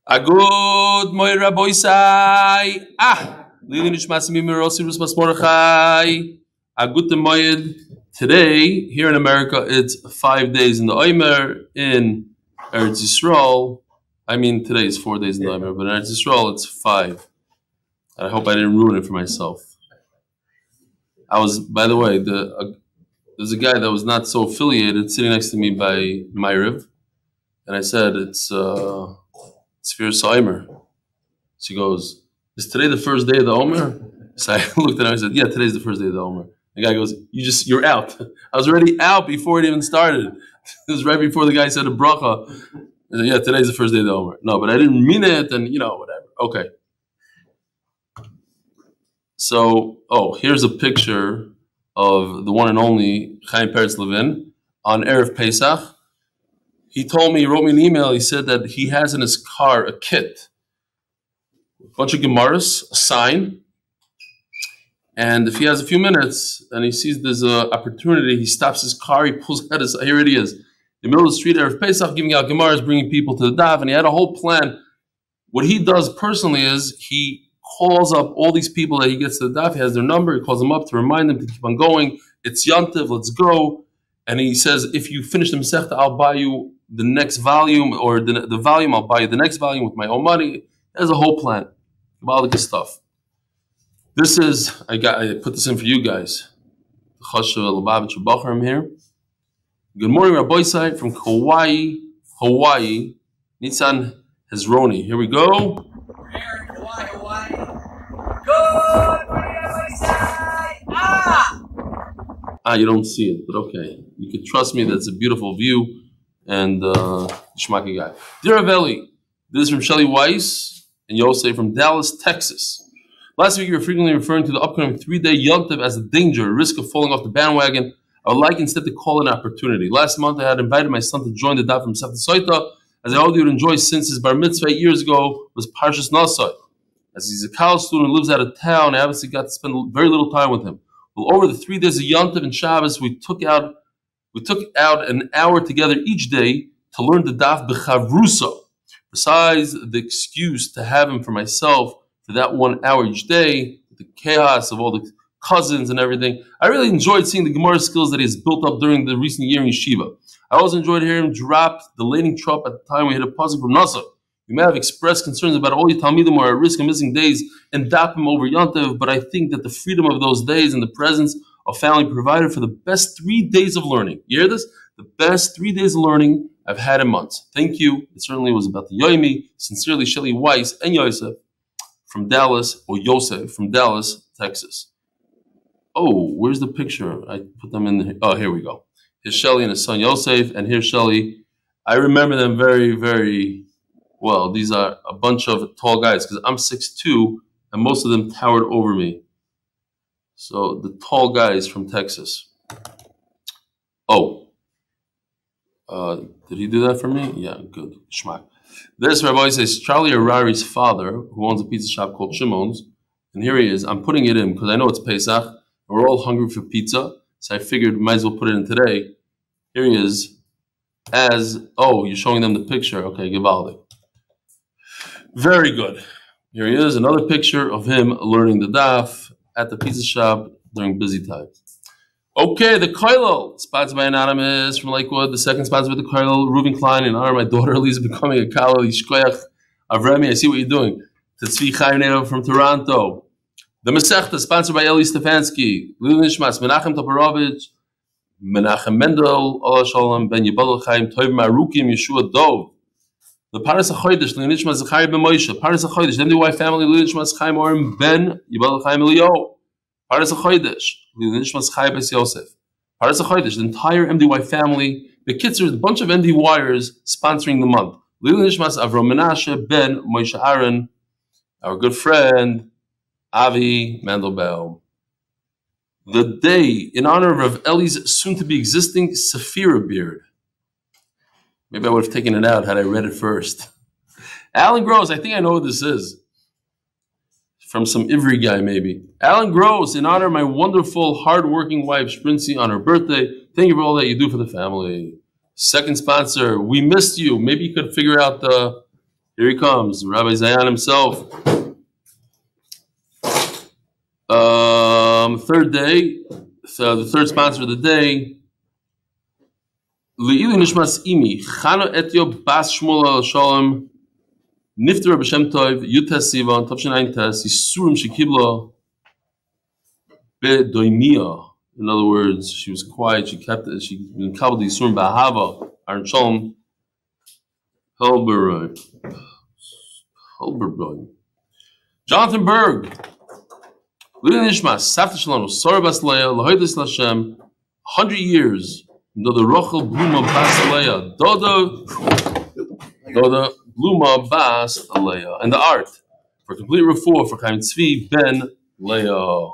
Agud Moed Raboisai. Leilu Nishmas Chaim Agud the Moed. Today, here in America, it's 5 days in the Omer. In Eretz Yisrael, I mean, today is 4 days in the Omer, but in Eretz Yisrael, it's 5. I hope I didn't ruin it for myself. By the way, there's a guy that was not so affiliated sitting next to me by Myriv, and I said, it's sefirah. So he goes, is today the first day of the Omer? So I looked at him and I said, yeah, today's the first day of the Omer. The guy goes, you're out. I was already out before it even started. It was right before the guy said a bracha. I said, yeah, today's the first day of the Omer. No, but I didn't mean it, and whatever. Okay. So, here's a picture of the one and only Chaim Peretz Levin on Erev Pesach. He told me, he wrote me an email, he said that he has in his car a kit, a bunch of Gemaras, a sign, and if he has a few minutes and he sees there's an opportunity, he stops his car, he pulls out his, here it is, in the middle of the street, Erev Pesach, giving out Gemaras, bringing people to the Daf, and he had a whole plan. What he does personally is he calls up all these people that he gets to the Daf, he has their number, he calls them up to remind them to keep on going, it's Yantiv, let's go, and he says, if you finish the Masechta, I'll buy you the next volume, or the volume, I'll buy you the next volume with my own money. There's a whole plan. All the stuff. This is, I put this in for you guys. I'm here. Good morning, Rabbi Eli from Hawaii. ניסן Hezroni. Here we go. Hawaii. Good morning, Rabbi Eli. You don't see it, but okay. You can trust me, that's a beautiful view. And Shmaki guy. Dear Rav Eli, this is from Shelly Weiss and Yosef from Dallas, Texas. Last week you were frequently referring to the upcoming 3-day Yontiv as a danger, a risk of falling off the bandwagon. I would like instead to call it an opportunity. Last month I had invited my son to join the Daf from Sotah, as I already would enjoy since his bar mitzvah 8 years ago was Parshas Nasai. As he's a college student and lives out of town, I obviously got to spend very little time with him. Well, over the 3 days of Yontiv and Shabbos, we took out an hour together each day to learn the Daf b'chavrusa. Besides the excuse to have him for myself for that 1 hour each day, the chaos of all the cousins and everything, I really enjoyed seeing the Gemara skills that he has built up during the recent year in Yeshiva. I also enjoyed hearing him drop the lading trap at the time we hit a puzzle from Nasa. You may have expressed concerns about all your Talmidim who are at risk of missing days and dapim over Yontiv, but I think that the freedom of those days and the presence of family provided for the best 3 days of learning. You hear this? The best 3 days of learning I've had in months. Thank you. It certainly was about the Yomi. Sincerely, Shelly Weiss and Yosef from Dallas, or Yosef from Dallas, Texas. Oh, where's the picture? I put them in the, here we go. Here's Shelly and his son Yosef, and here's Shelly. I remember them very, very well. These are a bunch of tall guys, because I'm 6'2", and most of them towered over me. So the tall guys from Texas. Did he do that for me? Yeah, good. Shmak. This Rabbi says Charlie Harari's father, who owns a pizza shop called Shimon's, and here he is. I'm putting it in because I know it's Pesach, and we're all hungry for pizza, so I figured might as well put it in today. Here he is. You're showing them the picture. Okay, Givaldi. Very good. Here he is, another picture of him learning the daf at the pizza shop during busy times. Okay, the Koilel, sponsored by Anonymous from Lakewood. The second sponsored by the Koilel, Reuven Klein, in honor of my daughter Elise becoming a Koilel Yishkoyach Avrami. I see what you're doing. Tzvi Chaim Oren from Toronto. The Masechta, sponsored by Eli Stefansky, Leilu Nishmas Menachem Toporowitz, Menachem Mendel, Allah Shalom, Ben ybl'c Chaim Toivim Arukim Yeshua Dov. The Paras HaChodesh, Leilu Nishmas Zechariah Ben Moshe. Paras HaChodesh, MDY Family, Leilu Nishmas Chaim Oren, Ben ybl'c Chaim Eliyahu. Paras HaChodesh, Leilu Nishmas Chaim Ben Yosef. Paras HaChodesh, the entire MDY family. The kids are a bunch of MDYers sponsoring the month. Leilu Nishmas Avraham Menashe Ben Moshe Aaron, our good friend Avi Mandelbaum. The day in honor of Rav Eli's soon-to-be existing sefirah beard. Maybe I would have taken it out had I read it first. Alan Gross, I think I know what this is. From some Ivry guy, maybe. Alan Gross, in honor of my wonderful, hard-working wife, Shprintzy, on her birthday. Thank you for all that you do for the family. Second sponsor, we missed you. Maybe you could figure out Here he comes, Rabbi Zayan himself. Third day, so the third sponsor of the day. Leilu Nishmas imi Chano Etio Bas Shmuel Shalom Nifter B'Shem Tov Yutes Sivan Tavshin Ein Tes Yisurim Shekibla Bedoimia. In other words, she was quiet. She kept it. She covered the Yisurim B'Ahava. Aron Shalom Helberboy. Jonathan Berg. Leilu Nishmas Safta Shalom Sora Bas Leah Lahoydis Lashem 100 years. Doda Rochel Bluma Bas Aleya. Doda Bluma Bas Aleya. And the art for complete refuah for Chaim Tzvi ben Leah.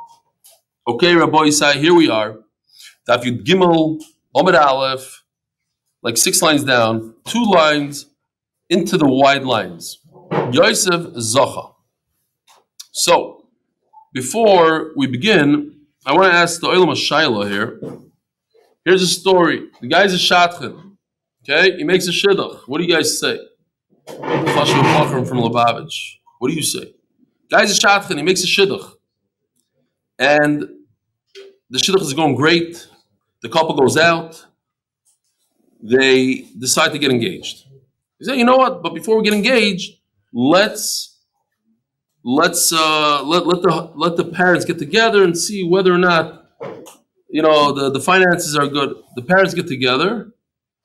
Okay, Rabbi Isai, here we are. Daf Yud Gimel, Amud Aleph, like 6 lines down, 2 lines into the wide lines. Yosef Zacha. So, before we begin, I want to ask the Olam Shayla here. Here's a story. The guy's a shatchan. Okay? He makes a shidduch. What do you guys say? From Lubavitch. What do you say? Guy's a shatchan. He makes a shidduch. And the shidduch is going great. The couple goes out. They decide to get engaged. He said, you know what? But before we get engaged, let the parents get together and see whether or not the finances are good. The parents get together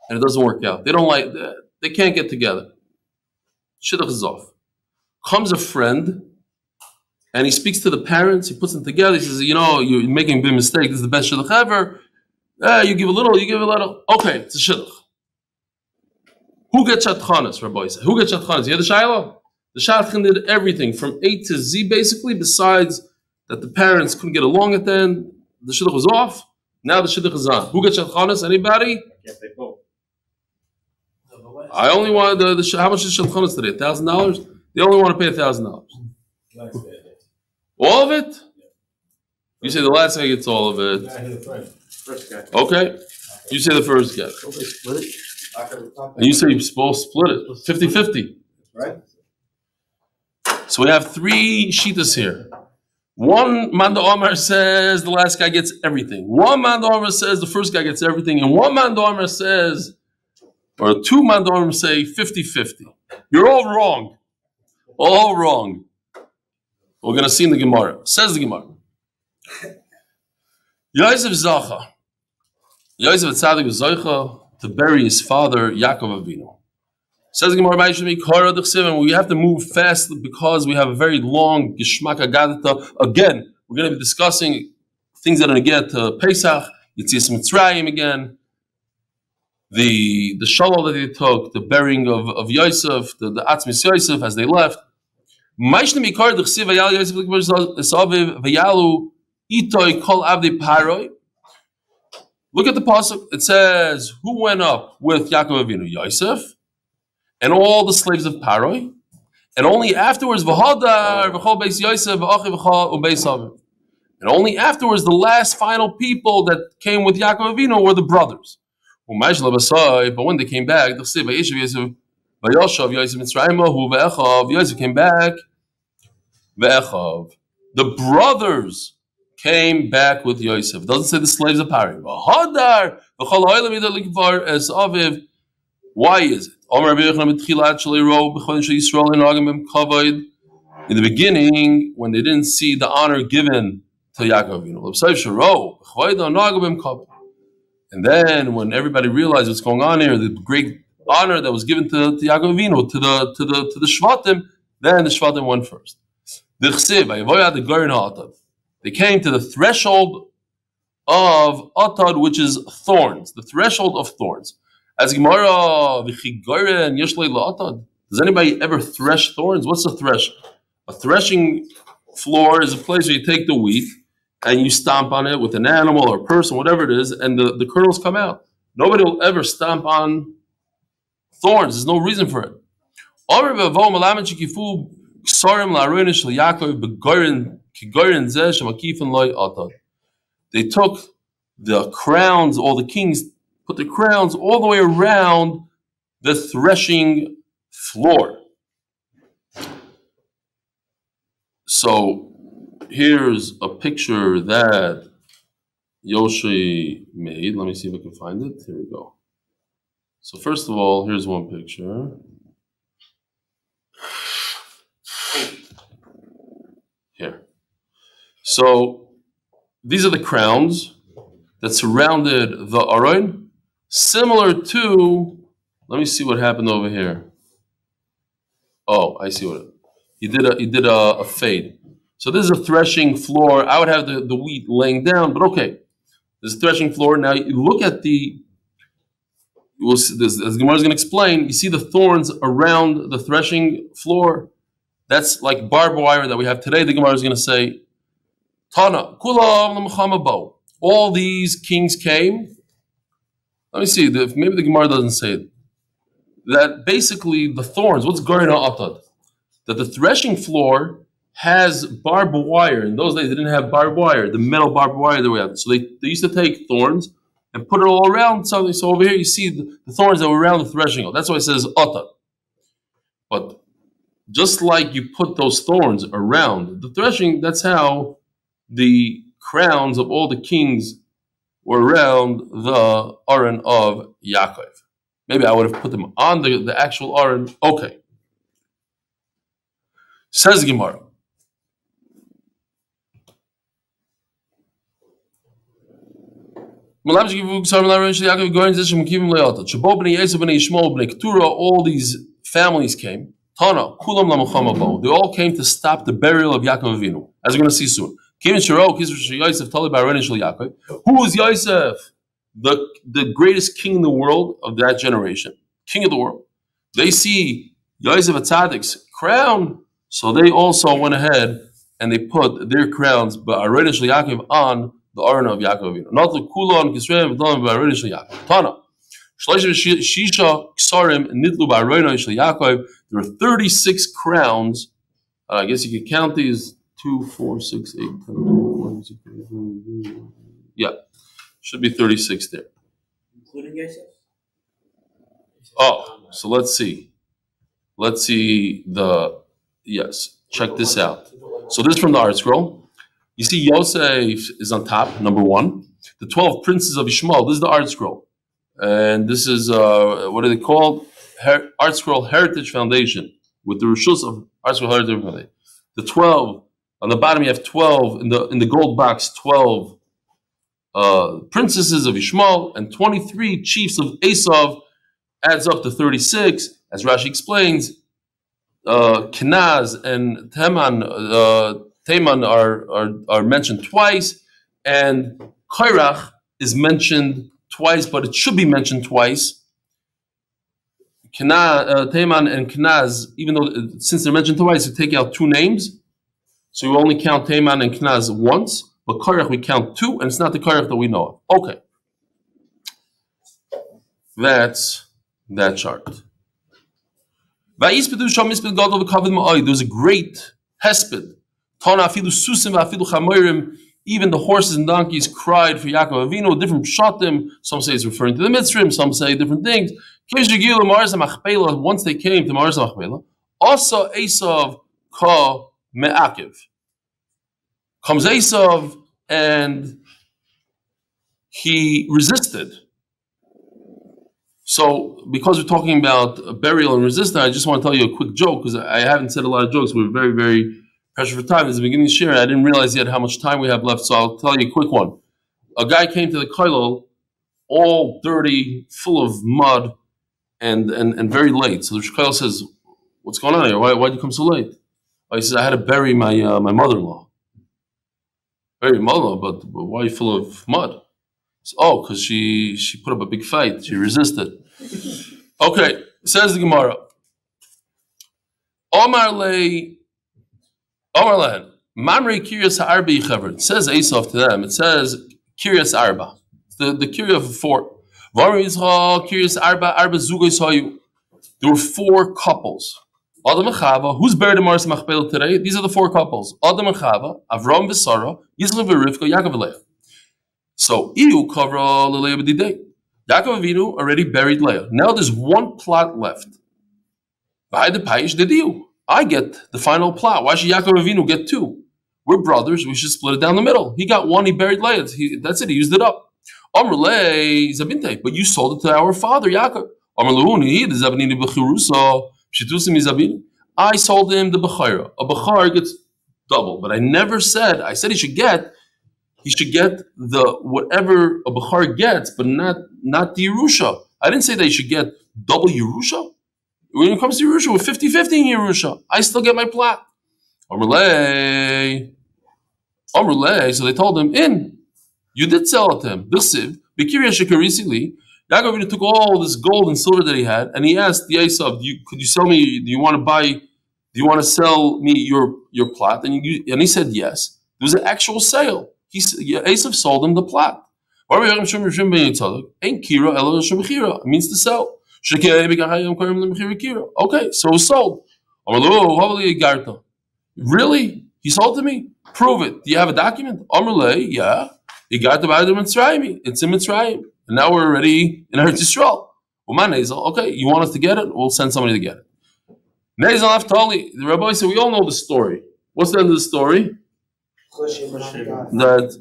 and it doesn't work out. They don't like that. They can't get together. Shidduch is off. Comes a friend and he speaks to the parents. He puts them together. He says, you're making a big mistake. This is the best shidduch ever. You give a little, you give a little. Okay, it's a shidduch. Who gets shatchanas, Rabbi said? Who gets shatchanas? You hear the shayla? The shatchan did everything from A to Z basically, besides that the parents couldn't get along at the end. The shidduch was off. Now the shidduch is on. Who gets shatchanas? Anybody? I can't pay both. I only want how much is shatchanas today? $1,000? They only want to pay $1,000. All of it? You say the last guy gets all of it. First guy. Okay. You say the first guy. And you say you're supposed to split it. 50-50. Right. So we have 3 shitas here. One Manda Omer says the last guy gets everything. One Manda Omer says the first guy gets everything. And one Manda Omer says, or 2 Manda Omer say 50-50. You're all wrong. All wrong. We're going to see in the Gemara. Says the Gemara. Yosef Zacha. Yosef Tzadik was Zacha to bury his father, Yaakov Avinu. Says the Gemara, we have to move fast because we have a very long Geshmak Agadata. Again, we're going to be discussing things that are going to get to Pesach, Yetzias Mitzrayim again, the shalom that they took, the burying of Yosef, the Atzmis Yosef as they left. Look at the pasuk. It says, who went up with Yaakov Avinu? Yosef. And all the slaves of Paroi, and only afterwards, and only afterwards, the last final people that came with Yaakov Avinu were the brothers. But when they came back, Yosef came back. The brothers came back with Yosef. It doesn't say the slaves of Paroi. Why is it? In the beginning, when they didn't see the honor given to Yaakov Avinu, and then when everybody realized what's going on here, the great honor that was given to Yaakov Avinu, to the Shvatim, then the Shvatim went first. They came to the threshold of Atad, which is thorns, the threshold of thorns. As Gemara, does anybody ever thresh thorns? What's a thresh? A threshing floor is a place where you take the wheat and you stomp on it with an animal or a person, whatever it is, and the kernels come out. Nobody will ever stomp on thorns. There's no reason for it. They took the crowns, all the kings put the crowns all the way around the threshing floor. So here's a picture that Yoshe made. Let me see if I can find it. Here we go. So first of all, here's one picture. Here. So these are the crowns that surrounded the Aron, similar to, let me see what happened over here. Oh, I see what he did a fade. So this is a threshing floor. I would have the wheat laying down, but okay. This is threshing floor. Now you look at the, we'll see this, as Gemara is going to explain, you see the thorns around the threshing floor. That's like barbed wire that we have today. The Gemara is going to say, Tana, kulam l'mechamabo. All these kings came. Let me see, maybe the Gemara doesn't say it. That basically the thorns, what's going on? That the threshing floor has barbed wire. In those days, they didn't have barbed wire, the metal barbed wire that we have. So they used to take thorns and put it all around something. So over here, you see the thorns that were around the threshing. That's why it says Atad. But just like you put those thorns around the threshing, that's how the crowns of all the kings were around the Aron of Yaakov. Maybe I would have put them on the actual Aron. Okay. Says Gemara. All these families came. They all came to stop the burial of Yaakov Avinu, as we're going to see soon. Who was Yosef? The greatest king in the world of that generation, king of the world. They see Yosef Atzadik's crown, so they also went ahead and they put their crowns on the Aron of Yaakov Avinu. Not the Kulon, Kisreim, V'dom, Ba'aron Shel Yaakov. Tana. Shisha Ksarim Nitlu Ba'aron Shel Yaakov. There are 36 crowns. I guess you could count these. 2, 4, 6, 8, 10, 11, 12, yeah. Should be 36 there. Including Yosef? Oh, so let's see. Let's see the, yes, check this out. So this is from the art scroll. You see Yosef is on top, number 1. The 12 princes of Ishmael, this is the art scroll. And this is, what are they called? Art Scroll Heritage Foundation, with the Rishus of Art Scroll Heritage Foundation. The 12, on the bottom you have 12, in the gold box, 12 princesses of Ishmael, and 23 chiefs of Esav, adds up to 36. As Rashi explains, Kenaz and Teman are mentioned twice, and Kairach is mentioned twice, but it should be mentioned twice. Teman and Kenaz, even though since they're mentioned twice, you take out 2 names, so you only count Teman and Kenaz once, but Kairach we count 2, and it's not the Kairach that we know of. Okay, that's that chart. There was a great hesped. Even the horses and donkeys cried for Yaakov Avinu, different pshatim. Some say it's referring to the Mitzrim, some say different things. Once they came to Maris Machpelah, also Esav ka me'akiv. Comes Esav and he resisted. So, because we're talking about burial and resistance, I just want to tell you a quick joke, because I haven't said a lot of jokes. We're very, very pressure for time. This is the beginning of the year. I didn't realize yet how much time we have left, so I'll tell you a quick one. A guy came to the kollel all dirty, full of mud, and very late. So the kollel says, "What's going on here? Why'd you come so late?" He says, "I had to bury my mother-in-law." Bury your mother-in-law, but why are you full of mud? Oh, because she put up a big fight. She resisted. Okay, says the Gemara. Omar Lehen, Mamre Kiryas Arba Yichaver. It says Esav to them. It says Kiryas Arba. The Kirya of 4. Kiryas Arba, Arba Zugos Hayu. There were 4 couples. Adam and Chava. Who's buried in Maris Machpelah today? These are the 4 couples. Adam and Chava, Avraham v'Sara, Yisrael v'Rivka, Yaakov v'Leah. So, Iyu kavra l'Leah b'didei. Yaakov Avinu already buried Leah. Now there's 1 plot left. V'hai de payish dediu. I get the final plot. Why should Yaakov Avinu get two? We're brothers. We should split it down the middle. He got one. He buried Leah. That's it. He used it up. But you sold it to our father, Yaakov. I sold him the Bechira. A Bechar gets double. But I never said, I said he should get the whatever a Bechar gets, but not the Yerusha. I didn't say that he should get double Yerusha. When it comes to Yerusha, with 50-50 in Yerusha, I still get my plot. So they told him, you did sell it to him. Yaakov took all this gold and silver that he had, and he asked the Esav, could you sell me, do you want to sell me your plot? And he said yes. There was an actual sale. Esav sold him the plot. It means to sell. Okay, so it was sold. Really? He sold to me? Prove it. Do you have a document? Yeah. It's in Mitzrayim. And now we're already in Eretz Yisrael. Okay, you want us to get it? We'll send somebody to get it. The rabbi said, we all know the story. What's the end of the story? That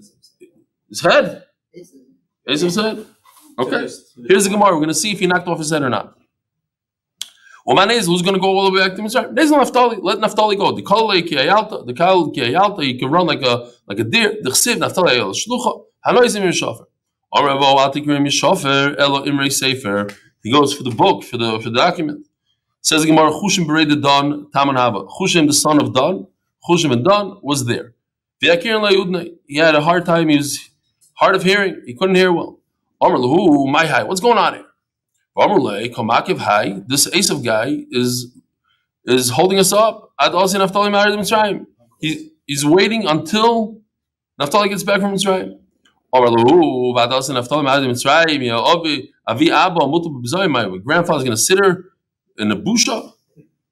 his head? Esav's head? Okay. Here's the Gemara. We're going to see if he knocked off his head or not. Who's going to go all the way back to Mitzrayim? Let Naphtali go. The Kal Kiyayalta, he can run like a deer. The Chsiv, Naphtali El Shlucha. Hanoizim Yishofer. Aravo Atikrim Yishofer, Elo Imrei Sefer. He goes for the book, for the document. Says the Gemara, Chushim Bereded Dan, Taman Hava. Chushim, the son of Dan, Chushim and Dan was there. He had a hard time. He was hard of hearing. He couldn't hear well. What's going on here? This Esav guy is holding us up. He's waiting until Naphtali gets back from Mitzrayim. My grandfather's going to sit her in a busha.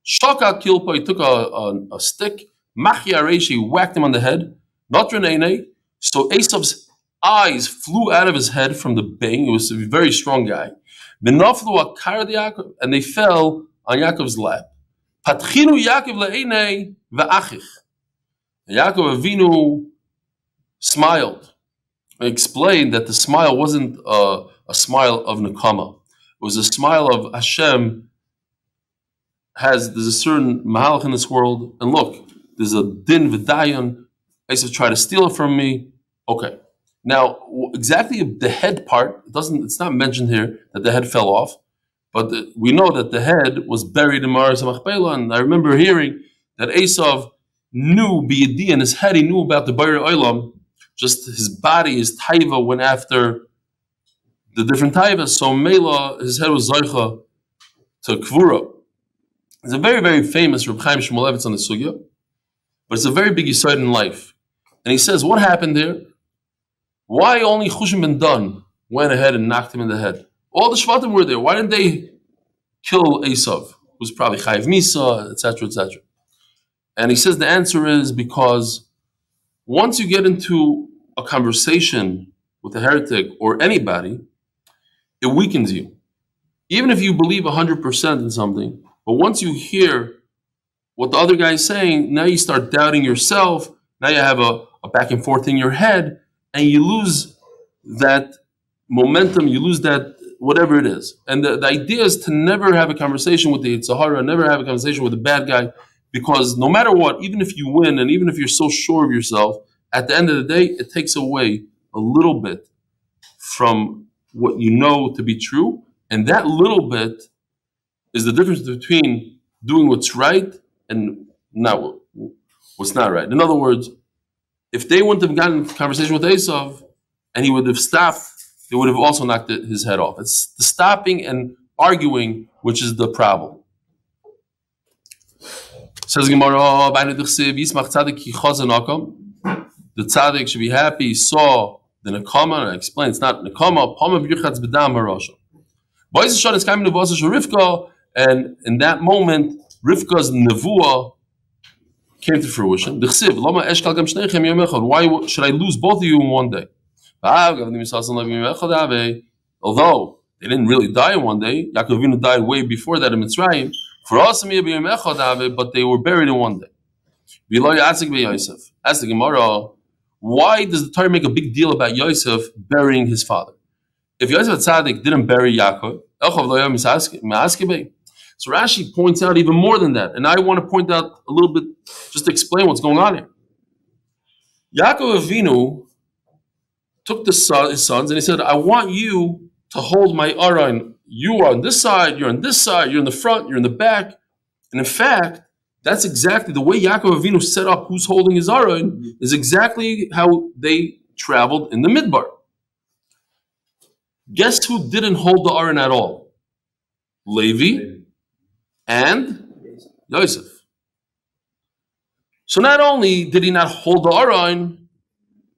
Shaka kilpa, he took a stick. He whacked him on the head. So Esav's eyes flew out of his head from the bang. He was a very strong guy. And they fell on Yaakov's lap. Yaakov Avinu smiled. He explained that the smile wasn't a smile of Nekama. It was a smile of Hashem. There's a certain mahalach in this world, and look, there's a din v'dayan. Esav tried to steal it from me. Okay. Now, exactly the head part, it's not mentioned here that the head fell off, but we know that the head was buried in Maras HaMachpelah, and I remember hearing that Esav knew b'yedi in his head, he knew about the Bari Olam, just his body, his taiva went after the different taivas, so Mela, his head was Zoicha to Kvura. It's a very, very famous Reb Chaim Shmulevitz on the Sugya, but it's a very big yesod in life. And he says, what happened there? Why only Chushim ben Dan went ahead and knocked him in the head? All the Shvatim were there. Why didn't they kill Esav, who's probably Chayiv Misa, etc., etc.? And he says the answer is because once you get into a conversation with a heretic or anybody, it weakens you. Even if you believe 100% in something, but once you hear what the other guy is saying, now you start doubting yourself. Now you have a back and forth in your head, and you lose that momentum, you lose that whatever it is. And the idea is to never have a conversation with the Sahara, never have a conversation with the bad guy, because no matter what, even if you win, and even if you're so sure of yourself, at the end of the day, it takes away a little bit from what you know to be true. And that little bit is the difference between doing what's right and not what's not right. In other words, if they wouldn't have gotten a conversation with Esav and he would have stopped, they would have also knocked his head off. It's the stopping and arguing which is the problem. Says Gemara, the tzaddik should be happy. He saw the nekama, and I explained it's not nekama. And in that moment, Rivka's nevuah came to fruition. Why should I lose both of you in one day? Although they didn't really die in one day, Yaakov Avinu died way before that in Mitzrayim. But they were buried in one day. Ask the Gemara, why does the Torah make a big deal about Yosef burying his father? If Yosef Tzaddik didn't bury Yaakov, so Rashi points out even more than that. And I want to point out a little bit, just to explain what's going on here. Yaakov Avinu took his sons and he said, I want you to hold my Aron. You are on this side, you're on this side, you're in the front, you're in the back. And in fact, that's exactly the way Yaakov Avinu set up who's holding his Aron, is exactly how they traveled in the Midbar. Guess who didn't hold the Aron at all? Levi and Yosef. So not only did he not hold the Aron,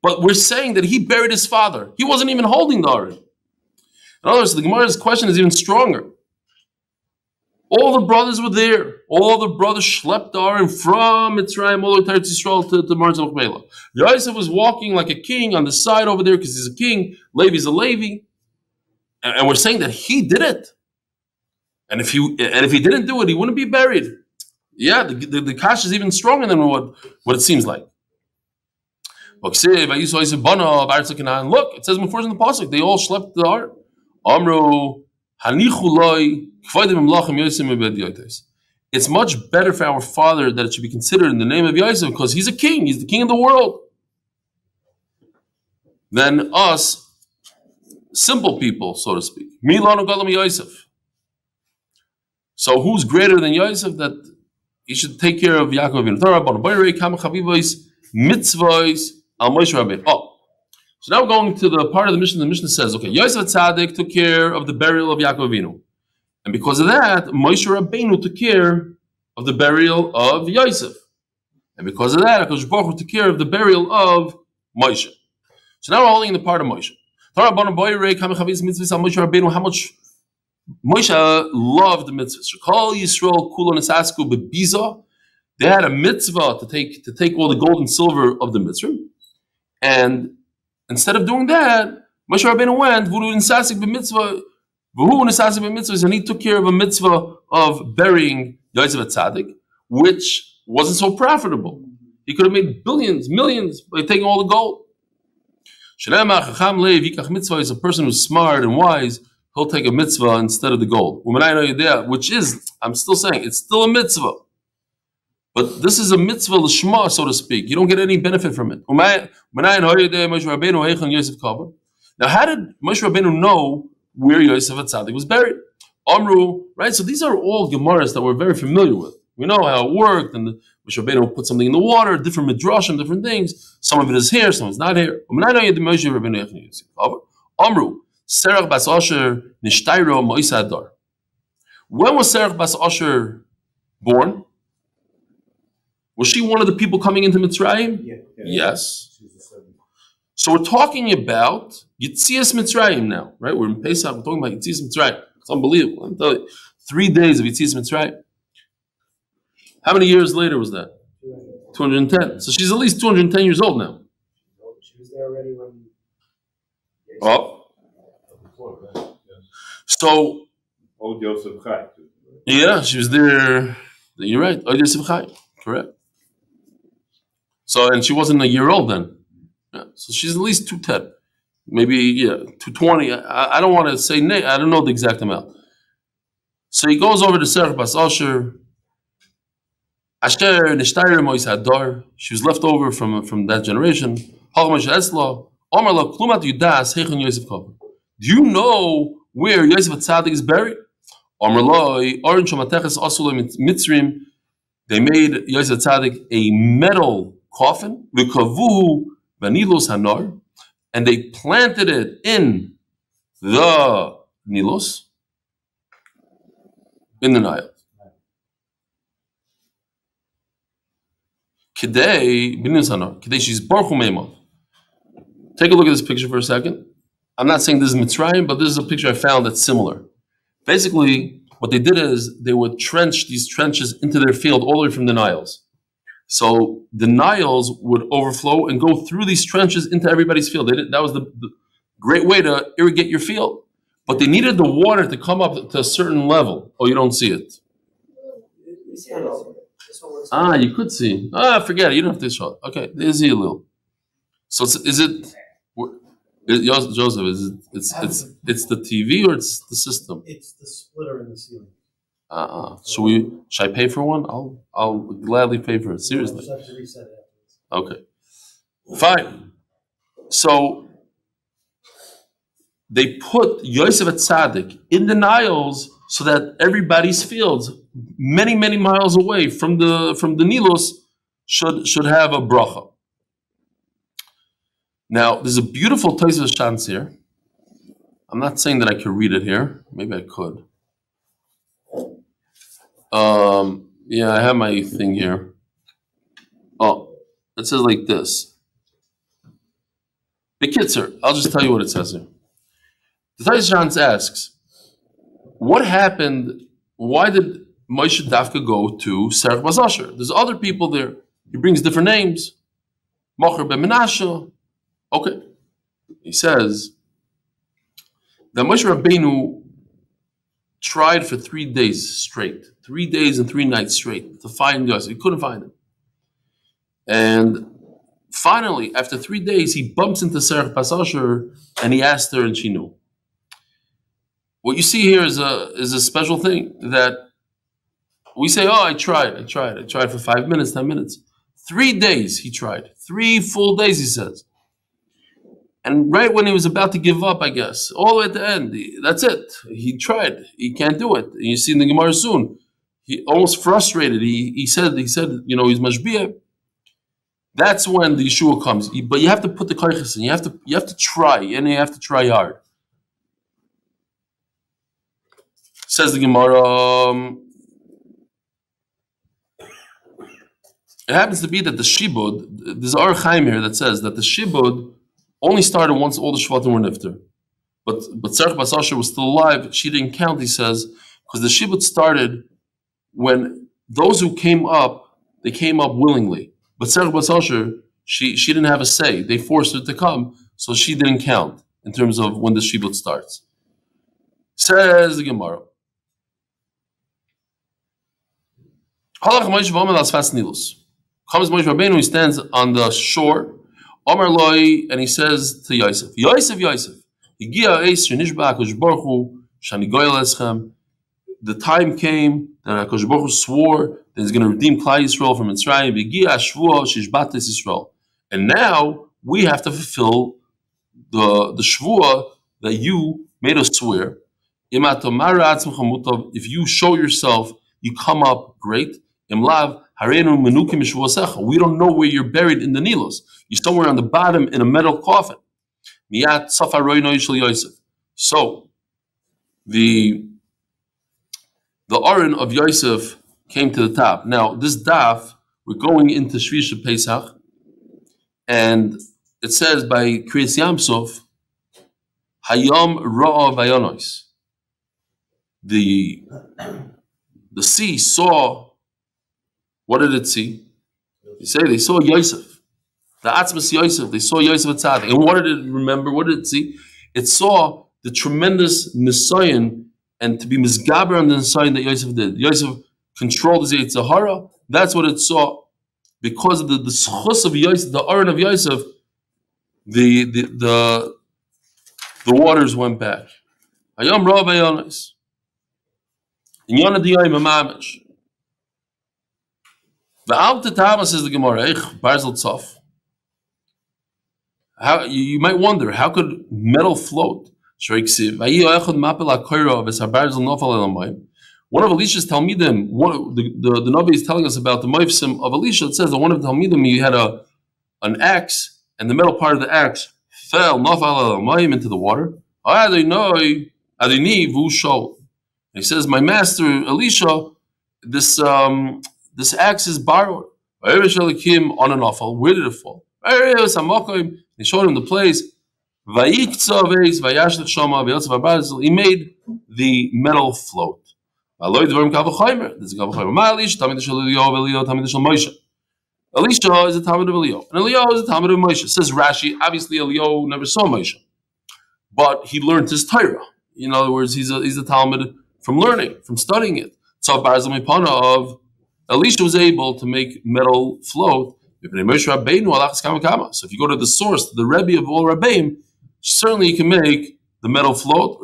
but we're saying that he buried his father. He wasn't even holding the Aron. In other words, the Gemara's question is even stronger. All the brothers were there. All the brothers schlepped the Aron from Mitzrayim all the way to Yisrael to Marz Machpelah. Yosef was walking like a king on the side over there because he's a king. Levi's a Levi. And we're saying that he did it. And if he didn't do it, he wouldn't be buried. Yeah, the kash is even stronger than what it seems like. Look, it says before in the pasuk, they all schlepped the Aron. Amru it's much better for our father that it should be considered in the name of Yosef because he's a king, he's the king of the world, than us simple people, so to speak. So who's greater than Yosef that he should take care of Yaakov Avinu? So now we're going to the part of the Mishnah. The Mishnah says, okay, Yosef Tzaddik took care of the burial of Yaakov Avinu. And because of that, Moshe Rabbeinu took care of the burial of Yosef. And because of that, HaKadosh Baruch Hu took care of the burial of Moshe. So now we're holding the part of Moshe. How much Moshe loved the mitzvahs. They had a mitzvah to take all the gold and silver of the mitzvah. And instead of doing that, Moshe Rabbeinu went, and he took care of a mitzvah of burying Yosef Tzaddik, which wasn't so profitable. He could have made billions, millions by taking all the gold. Is a person who's smart and wise, he'll take a mitzvah instead of the gold. Which is, I'm still saying, it's still a mitzvah. But this is a mitzvah l'shma, so to speak. You don't get any benefit from it. Now, how did Moshe Rabbeinu know where Yosef Tzaddik was buried? Amru, right? So these are all Gemaras that we're very familiar with. We know how it worked, and Moshe Rabbeinu put something in the water, different midrashim, different things. Some of it is here, some of it's not here. Amru, Serach bas Asher nishtairo moisa adar. When was Serach bas Asher born? Was she one of the people coming into Mitzrayim? Yeah. Yes. So we're talking about Yitzias Mitzrayim now, right? We're in Pesach, we're talking about Yitzias Mitzrayim. It's unbelievable. I'm telling you. 3 days of Yitzias Mitzrayim. How many years later was that? 210. So she's at least 210 years old now. She was there already when... Oh. So... Old Yosef Chai. Yeah, she was there. You're right. Old Yosef Chai. Correct. So, and she wasn't a year old then. Yeah. So she's at least 210. Maybe, 220. I don't want to say, I don't know the exact amount. So he goes over to Serach bas Asher. Asher nishtair mois hadar. She was left over from that generation. Do you know where Yosef Tzaddik is buried? They made Yosef Tzaddik a metal coffin, and they planted it in the Nilos, in the Nile. She's Baruch Hu. Take a look at this picture for a second. I'm not saying this is Mitzrayim, but this is a picture I found that's similar. Basically, what they did is they would trench these trenches into their field all the way from the Niles. So the Niles would overflow and go through these trenches into everybody's field. That was the great way to irrigate your field. But they needed the water to come up to a certain level. Oh, you don't see it. We see it all. This one works. You could see. Forget it. You don't have to show it. Okay, there's a little. So is it Joseph? Is it? It's the TV or it's the system? It's the splitter in the ceiling. Should I pay for one? I'll gladly pay for it. Seriously. Just have to reset it Okay. afterwards. Fine. So they put Yosef Atzadik in the Niles so that everybody's fields, many miles away from the Nilos, should have a bracha. Now there's a beautiful Tosfos Shantz here. I'm not saying that I could read it here. Maybe I could. Yeah, I have my thing here. Oh, it says like this. Bekitzer, I'll just tell you what it says here. The Tosfos Shantz asks, what happened? Why did Moshe Dafka go to Serach Basasher? There's other people there. He brings different names. Mocher ben Menashe. Okay. He says that Moshe Rabbeinu tried for 3 days straight. 3 days and 3 nights straight to find Yosef. He couldn't find him. And finally, after 3 days, he bumps into Serach Basasher and he asked her and she knew. What you see here is a special thing that we say, I tried for 5 minutes, 10 minutes. 3 days he tried. 3 full days, he says. And right when he was about to give up, I guess, all the way at the end, that's it. He tried. He can't do it. And you see in the Gemara soon, he almost frustrated. He said, he's mashbiyah. That's when the Yeshua comes. But you have to put the koiches in. You have to try, and you have to try hard. Says the Gemara, it happens to be that the shibud, there's Or Chaim here that says that the shibud only started once all the shvatim were nifter. But Serach Basasher was still alive. She didn't count, he says, because the shibud started when those who came up, they came up willingly. But Serach Basasher, she didn't have a say. They forced her to come, so she didn't count in terms of when the shibud starts. Says the Gemara. Comes Moshe Rabbeinu, he stands on the shore, Omar Loi, and he says to Yosef, Yosef, the time came that HaKadosh Baruch Hu swore that he's going to redeem Klal Yisrael from Mitzrayim, and now we have to fulfill the shvuah that you made us swear. If you show yourself, you come up great. We don't know where you're buried in the Nilos. You're somewhere on the bottom in a metal coffin. So the Aron of Yosef came to the top. Now this daf, we're going into Shvisha Pesach, and it says by Kriyas Yamsov, Hayom Ra'a Vayonos. The sea saw. What did it see? You say they saw Yosef. The Atzmas Yosef, they saw Yosef Atzadik. And what did it remember? What did it see? It saw the tremendous Nisayan and to be misgaber on the Nisayan that Yosef did. Yosef controlled his Yetzer Hara. That's what it saw. Because of the schus of Yosef, the Aron of Yosef, the waters went back. Hayom Rav Ayonis. In Yonah Diyayim Amamish. The Alta Tama says the Gemara, Barzel Tzof. How you might wonder, how could metal float? One of Elisha's Talmidim, the Navi is telling us about the Moifsim of Elisha. It says that one of the Talmidim, he had an axe, and the metal part of the axe fell into the water. He says, my master Elisha, this axe is borrowed. On an awful. Where did it fall? He showed him the place. He made the metal float. Elisha is a Talmud of Eliyahu, and Eliyahu is a Talmud of Moshe. Says Rashi, obviously Eliyahu never saw Moshe, but he learned his Torah. In other words, he's a Talmud from learning, from studying it. So Barzal Mipana of Elisha was able to make metal float. So if you go to the source, the Rebbe of all Rabbeim, certainly you can make the metal float.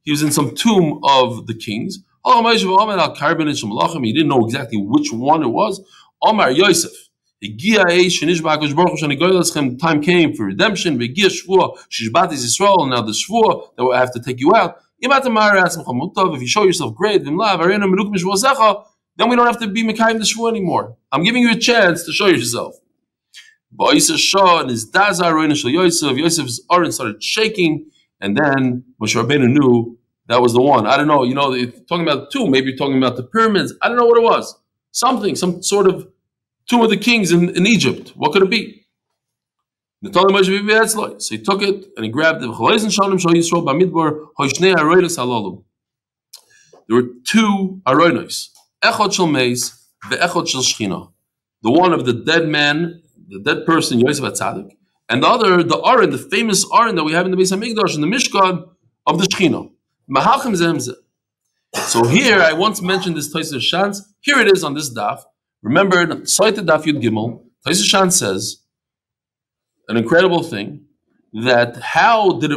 He was in some tomb of the kings. He didn't know exactly which one it was. Omar Yosef. Time came for redemption. Now the shvua that will have to take you out. If you show yourself great, then we don't have to be Mekayim the shvua anymore. I'm giving you a chance to show yourself. Yosef's Aron started shaking, and then Moshe Rabbeinu knew that was the one. I don't know, talking about the tomb, maybe you're talking about the pyramids. I don't know what it was. Something, some sort of tomb of the kings in Egypt. What could it be? So he took it and he grabbed it. There were two aronos, echad shel meis ve'echad shel shchina. The one of the dead man, the dead person, Yosef HaTzadik, and the other, the Aron, the famous Aron that we have in the Beis HaMikdash, in the Mishkan of the Shechina. Menachem zemze. So here, I once mentioned this Tosfos Shantz. Here it is on this daf. Remember, Sotah Daf Yud Gimel, Tosfos Shantz says an incredible thing, that how did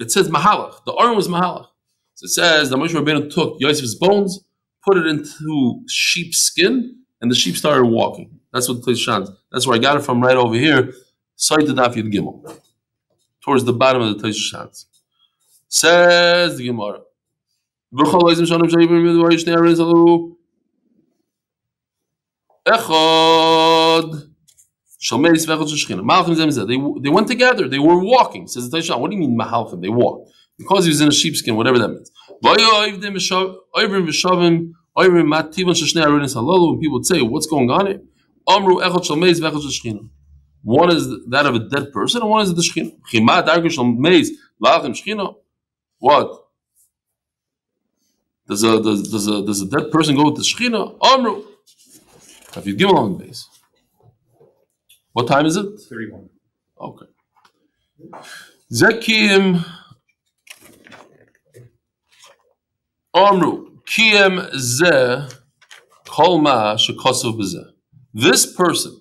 it says Mahalach, the Aron was Mahalach. So it says that Moshe Rabbeinu took Yosef's bones, put it into sheep's skin, and the sheep started walking. That's what Tosfos Shantz. That's where I got it from, right over here. Sotah Daf Yud Gimel, towards the bottom of the Tosfos Shantz. Says the Gemara. They went together. They were walking. Says the Tosfos Shantz. What do you mean Mahalchim? They walked because he was in a sheepskin, whatever that means. When people would say, "What's going on here?" One is that of a dead person, and one is the Shechina. What? Does a dead person go with the Shechina? Amru. If you give Amud Beis. What time is it? 31. Okay. Zekim Amru Kiem Ze Kol Ma Shekosov B'Zeh. This person,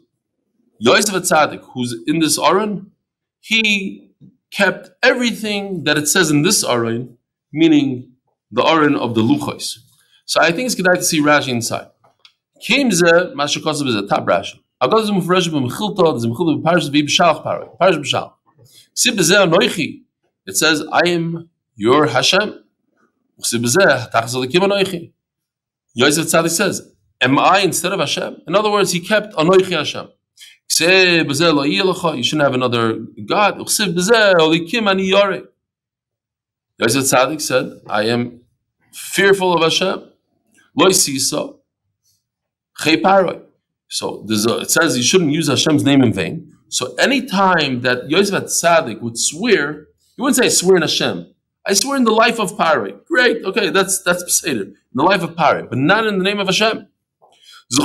Yosef HaTzadik, who's in this Aron, he kept everything that it says in this Aron, meaning the Aron of the Luchos. So I think it's good to see Rashi inside. Kiem Ze Ma Shekosov B'Zeh. Top Rashi. It says, I am your Hashem. Yosef Tzadik says, am I instead of Hashem? In other words, he kept Anoichi Hashem. You shouldn't have another God. Yosef Tzadik said, I am fearful of Hashem. So it says you shouldn't use Hashem's name in vain. So any time that Yosef HaTzadik would swear, he wouldn't say, I swear in Hashem. I swear in the life of Paroi. Great, okay, that's Peseder. In the life of Paroi, but not in the name of Hashem. He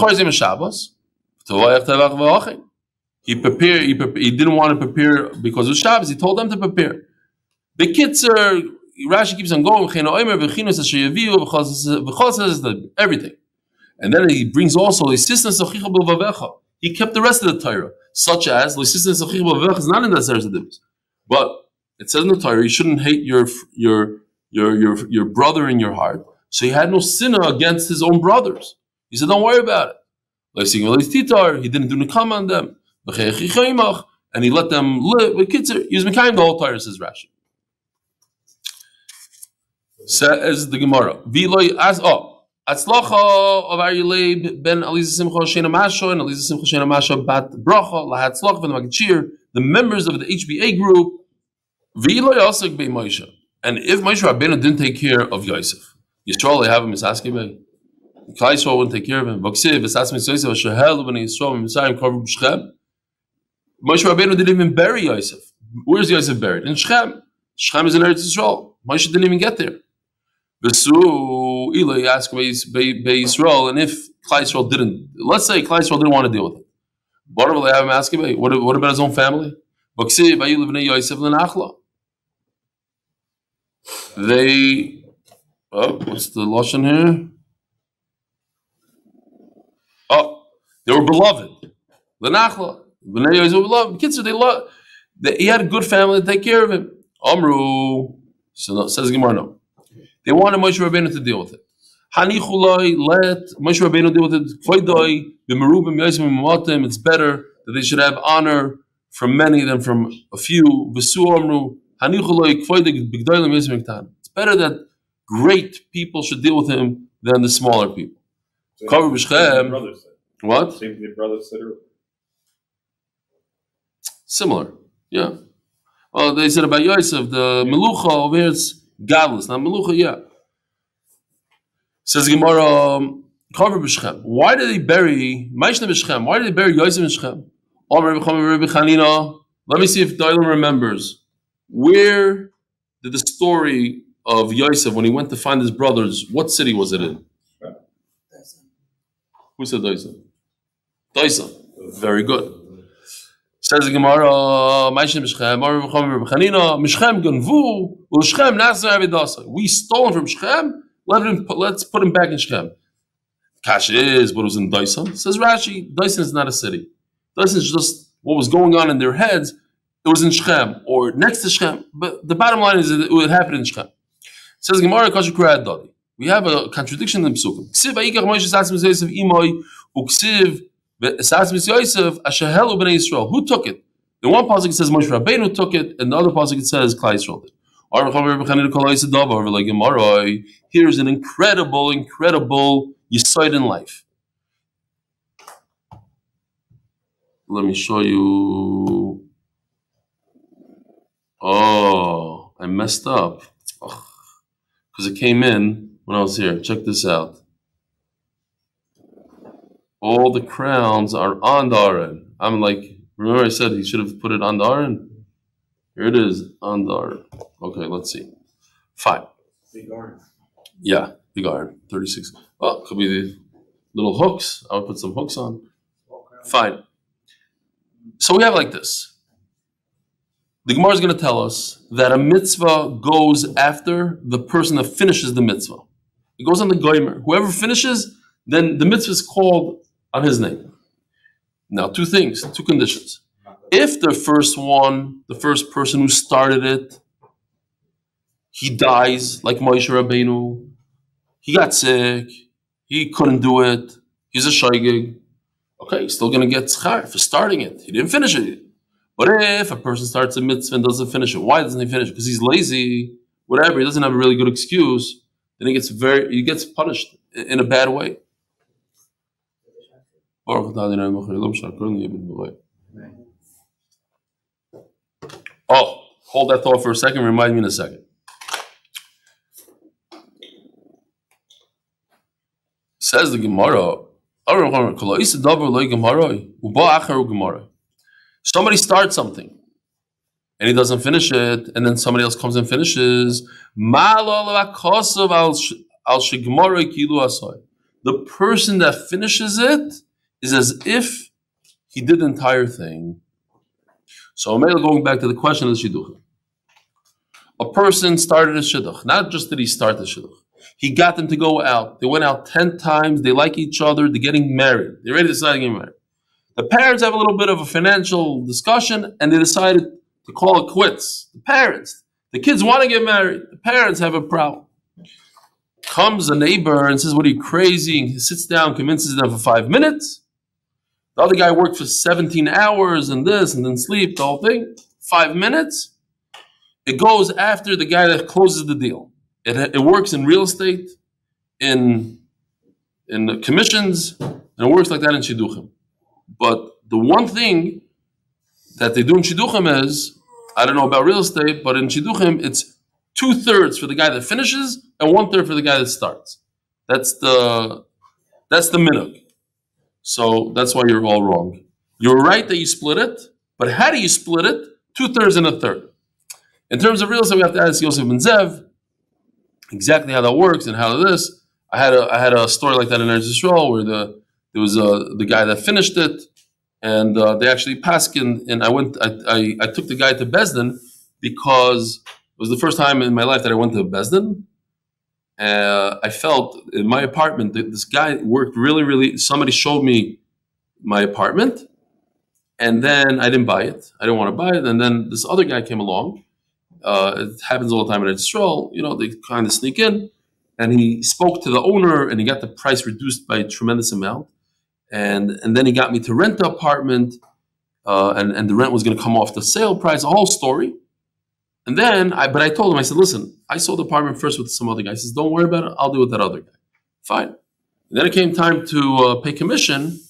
didn't want to prepare because of Shabbos. He told them to prepare. Bekitzer, Rashi keeps on going, everything. And then he brings also he kept the rest of the Torah, such as is not in the Seres Adibus. But it says in the Torah you shouldn't hate your brother in your heart. So he had no sin against his own brothers. He said, don't worry about it. He didn't do nikam on them. And he let them live with Kitzer. He was Mekayim the whole Torah, says Rashi. Says the Gemara. Atzlacha of Aryeh ben Eliyahu Simcha Shena Masha and Eliyahu Simcha Shena Masha bat Bracha lahatzlach ben Magachir, the members of the HBA group. V'iloi Yosef be Moshe, and if Moshe Rabbeinu didn't take care of Yosef, Yisrael they have him Misaski be. Klal Yisrael wouldn't take care of him. V'ksiv v'sas Yosef shehel ben Yisrael Mitzrayim kavu b'Shechem. Moshe Rabbeinu didn't even bury Yosef. Where's Yosef buried? In Shechem. Shechem is in Eretz Yisrael. Moshe didn't even get there. V'su Eli asked be Yisrael, and if Klal Yisrael didn't, let's say Klal Yisrael didn't want to deal with it, what will they have him asking me? What about his own family? V'ksiv v'ayu l'vnei Yosef l'nachla. They Oh, what's the lashon here? Oh, they were beloved. L'nachla, b'nei Yosef were beloved. Kids, he had a good family to take care of him. Amru, so no, says Gemara, no. They wanted Moshe Rabbeinu to deal with it. Hanichulai, let Moshe Rabbeinu deal with it. Kvoidoi, b'merubim Yosef b'matim. It's better that they should have honor from many than from a few. V'su amru, hanichulai kvoidoi b'gdolim Yosef b'ktan. It's better that great people should deal with him than the smaller people. Cover b'shchem. What? Same thing the brother said earlier. Similar, yeah. Well, they said about Yosef, the melucha over here it's godless. Now melucha, yeah. Says Gemara, cover b'shchem. Why did they bury Maishna b'shchem? Why did they bury Yosef b'shchem? Let me see if Dailam remembers. Where did the story of Yosef when he went to find his brothers? What city was it in? Who said Dailam? Dailam. Very good. Says the Gemara, Maishna b'shchem, Mishchem ganvu, u'shchem nasar avidasa. We stole from Shchem. Let's put him back in Shchem. Kasha is what was in Dailam. Says Rashi, Dailam is not a city. Dailam is just what was going on in their heads. It was in Shchem or next to Shchem. But the bottom line is that it would happen in Shchem. Says Gemara, Kasha Kurad Dodi. We have a contradiction in the Psukim. Ksiv vayikach Moshe satzim Yosef imoi uksiv satzim Yosef ashahelu b'nei Yisrael. Who took it? In one pasuk it says Moshe Rabbeinu took it, and the other pasuk it says Klal Yisrael did. Here's an incredible yisoid in life. Let me show you. Oh, I messed up. Because it came in when I was here. Check this out. All the crowns are on the Aron. I'm like, remember I said he should have put it on the Aron? Here it is, on the Aron. Okay, let's see. Fine. Big Aron. Yeah, big Aron. 36. Well, could be the little hooks. I would put some hooks on. Fine. So we have like this. The Gemara is going to tell us that a mitzvah goes after the person that finishes the mitzvah. It goes on the goymer. Whoever finishes, then the mitzvah is called on his name. Now, two things, two conditions. If the first person who started it, he dies like Moshe Rabbeinu, he got sick, he couldn't do it, he's a shaygig, okay, he's still going to get schar for starting it. He didn't finish it. But if a person starts a mitzvah and doesn't finish it, why doesn't he finish it? Because he's lazy, whatever, he doesn't have a really good excuse, then he gets punished in a bad way. Oh, hold that thought for a second. Remind me in a second. Says the Gemara. Somebody starts something and he doesn't finish it, and then somebody else comes and finishes. The person that finishes it is as if he did the entire thing. So going back to the question of the shidduch. A person started a shidduch. Not just did he start the shidduch. He got them to go out. They went out 10 times. They like each other. They're getting married. They're ready to decide to get married. The parents have a little bit of a financial discussion, and they decided to call it quits. The parents. The kids want to get married. The parents have a problem. Comes a neighbor and says, "What are you, crazy?" And he sits down, convinces them for 5 minutes. The other guy worked for 17 hours and this and then sleep, the whole thing. 5 minutes. It goes after the guy that closes the deal. It works in real estate, in commissions, and it works like that in shidduchim. But the one thing that they do in shidduchim is, I don't know about real estate, but in shidduchim, it's 2/3 for the guy that finishes and 1/3 for the guy that starts. That's the minhag. So that's why you're all wrong. You're right that you split it, but how do you split it? 2/3 and 1/3. In terms of real estate, we have to ask Yosef ben Zev exactly how that works and how this. I had a story like that in Eretz Yisrael where there was the guy that finished it, and they actually paskin, and I took the guy to Bezdin because it was the first time in my life that I went to Bezdin, I felt in my apartment that this guy worked really. Somebody showed me my apartment, and then I didn't buy it. I didn't want to buy it, and then this other guy came along. It happens all the time in a stroll. They kind of sneak in, and he spoke to the owner, and he got the price reduced by a tremendous amount, and then he got me to rent the apartment, and the rent was going to come off the sale price. A whole story. And then, I told him, I said, listen, I sold the apartment first with some other guy. He says, don't worry about it. I'll do it with that other guy. Fine. And then it came time to pay commission.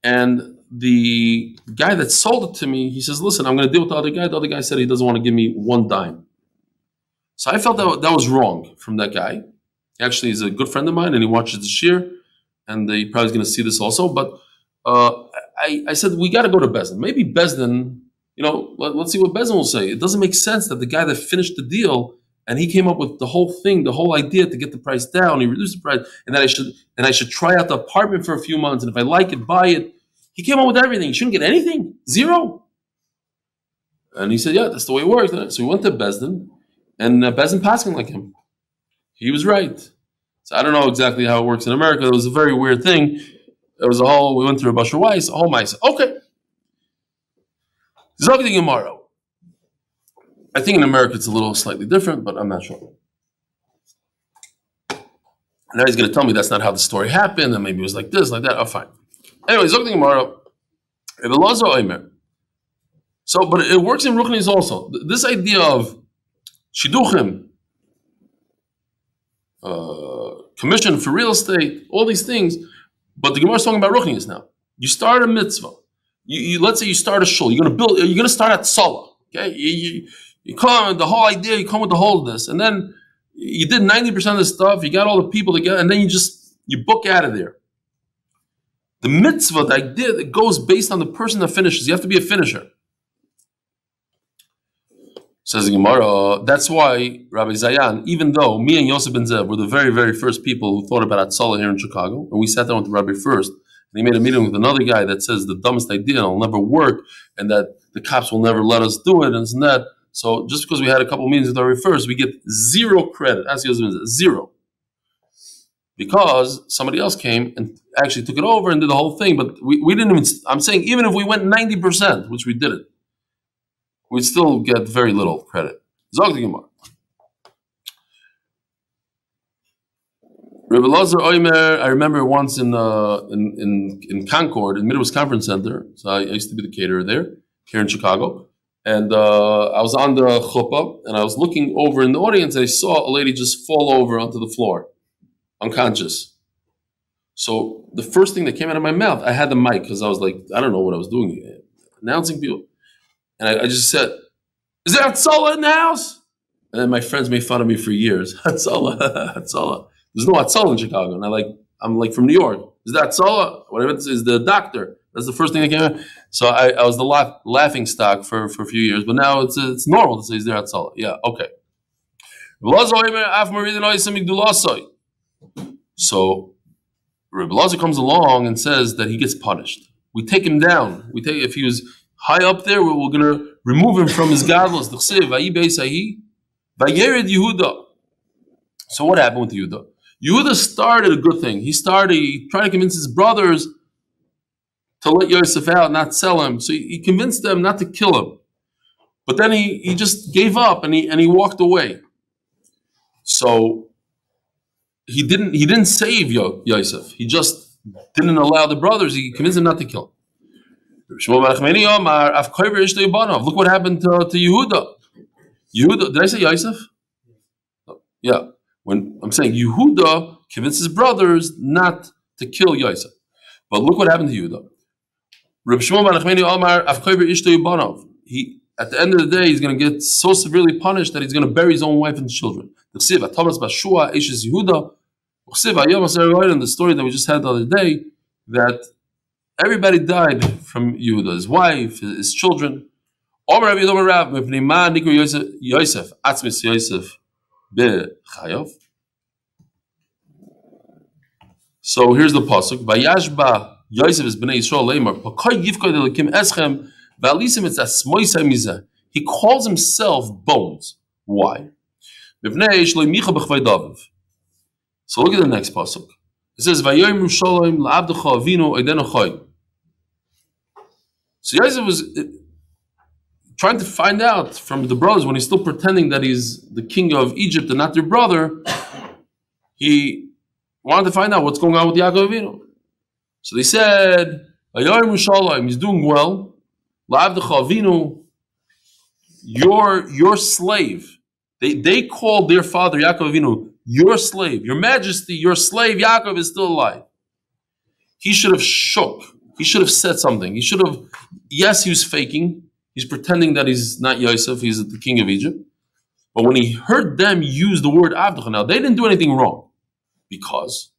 And the guy that sold it to me, he says, listen, I'm going to deal with the other guy. The other guy said he doesn't want to give me one dime. So I felt that was wrong from that guy. Actually, he's a good friend of mine, and he watches the shir, and he probably is going to see this also. But I said, we got to go to Bezdin. Maybe Bezdin... let's see what Bezdin will say. It doesn't make sense that the guy that finished the deal and he came up with the whole thing, the whole idea to get the price down, he reduced the price, and that I should try out the apartment for a few months, and if I like it, buy it. He came up with everything. You shouldn't get anything. Zero. And he said, yeah, that's the way it works. So we went to Bezdin, and Bezdin passing like him. He was right. So I don't know exactly how it works in America. It was a very weird thing. We went through a Basher Weiss, a whole mice. Okay. Zogdi Gemara. I think in America it's a little slightly different, but I'm not sure. Now he's going to tell me that's not how the story happened, and maybe it was like this, like that. Oh, fine. Anyway, Zogdi Gemara. So, but it works in Ruchnis also. This idea of Shiduchim, commission for real estate, all these things, but the Gemara is talking about Ruchnis now. You start a mitzvah. Let's say you start a shul. You're going to start at Salah. Okay, you come with the whole idea. You come with the whole of this, and then you did 90% of the stuff. You got all the people together, and then you book out of there. The mitzvah, the idea that goes based on the person that finishes. You have to be a finisher. Says the Gemara. That's why Rabbi Zayan, even though me and Yosef ben Zev were the very, very first people who thought about Salah here in Chicago, and we sat down with the Rabbi first. And he made a meeting with another guy that says the dumbest idea and it'll never work, and that the cops will never let us do it, and this and that. So just because we had a couple meetings with our first, we get zero credit. Ask you, zero. Because somebody else came and actually took it over and did the whole thing, but we didn't even, I'm saying even if we went 90%, which we didn't, we'd still get very little credit. Zog the Gemara. Rebbe Lazar Oimer, I remember once in Concord, in Midwest Conference Center. So I used to be the caterer there, here in Chicago. And I was on the chuppah, and I was looking over in the audience, and I saw a lady just fall over onto the floor, unconscious. So the first thing that came out of my mouth, I had the mic, because I was like, I don't know what I was doing, announcing people. And I just said, is there Hatzalah in the house? And then my friends made fun of me for years. Hatzalah, Hatzalah. There's no Hatzalah in Chicago. And I'm like from New York. Is that Hatzalah? Whatever it is, the doctor. That's the first thing that came out. So I was the laughing stock for a few years. But now it's normal to say, is there Hatzalah? Yeah, okay. So Rebbe Lazar comes along and says that he gets punished. We take him down. If he was high up there, we're going to remove him from his gadlus. So what happened with Yehuda? Yehuda started a good thing. He tried to convince his brothers to let Yosef out, not sell him. So he convinced them not to kill him. But then he just gave up and he walked away. So he didn't save Yosef. He just didn't allow the brothers. He convinced them not to kill him. Look what happened to Yehuda. Yehuda, did I say Yosef? Yeah. When I'm saying Yehuda convinced his brothers not to kill Yosef. But look what happened to Yehuda. He, at the end of the day, he's going to get so severely punished that he's going to bury his own wife and children. In the story that we just had the other day, that everybody died from Yehuda, his wife, his children. So here's the pasuk. Vayashba Yosef is bnei Yisrael leimar. Pakoy yifkoy delikim eschem v'alisim it's asmoisay mizah. He calls himself bones. Why? So look at the next pasuk. It says, "Vayomru shalom la'avdecha avinu oidenu chai." So Yosef was trying to find out from the brothers when he's still pretending that he's the king of Egypt and not their brother. He wanted to find out what's going on with Yaakov Avinu. So they said, "Vayomru shalom," he's doing well. La'avdecha avinu, your slave. They called their father Yaakov Avinu your slave, your majesty, your slave Yaakov is still alive. He should have shook. He should have said something. He should have, yes, he was faking. He's pretending that he's not Yosef, he's the king of Egypt. But when he heard them use the word Avdecha, now they didn't do anything wrong because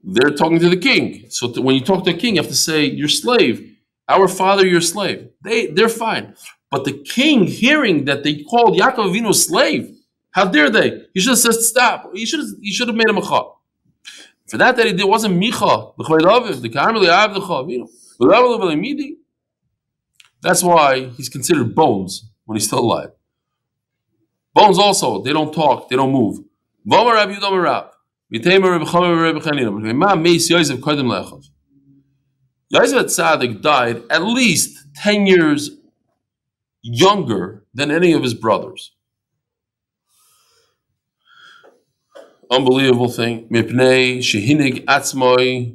they're talking to the king. So when you talk to a king, you have to say, your slave, our father, your slave. They're fine. But the king, hearing that they called Yaakov Avinu slave, how dare they? He should have said stop. He should have made him a chah. For that he did wasn't micha. That's why he's considered bones when he's still alive. Bones also, they don't talk, they don't move. Yosef Tzaddik died at least 10 years younger than any of his brothers. Unbelievable thing. Mipnei shehinig atzmoi